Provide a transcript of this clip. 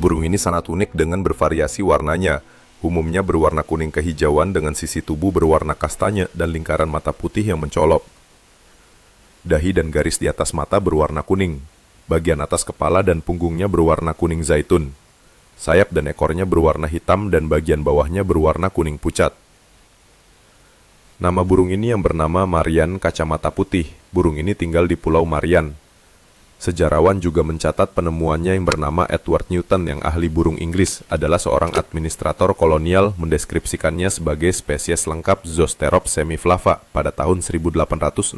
Burung ini sangat unik dengan bervariasi warnanya. Umumnya berwarna kuning kehijauan dengan sisi tubuh berwarna kastanya dan lingkaran mata putih yang mencolok. Dahi dan garis di atas mata berwarna kuning. Bagian atas kepala dan punggungnya berwarna kuning zaitun. Sayap dan ekornya berwarna hitam dan bagian bawahnya berwarna kuning pucat. Nama burung ini yang bernama Marian kacamata putih. Burung ini tinggal di Pulau Marian. Sejarawan juga mencatat penemuannya yang bernama Edward Newton yang ahli burung Inggris adalah seorang administrator kolonial mendeskripsikannya sebagai spesies lengkap Zosterops semiflava pada tahun 1867.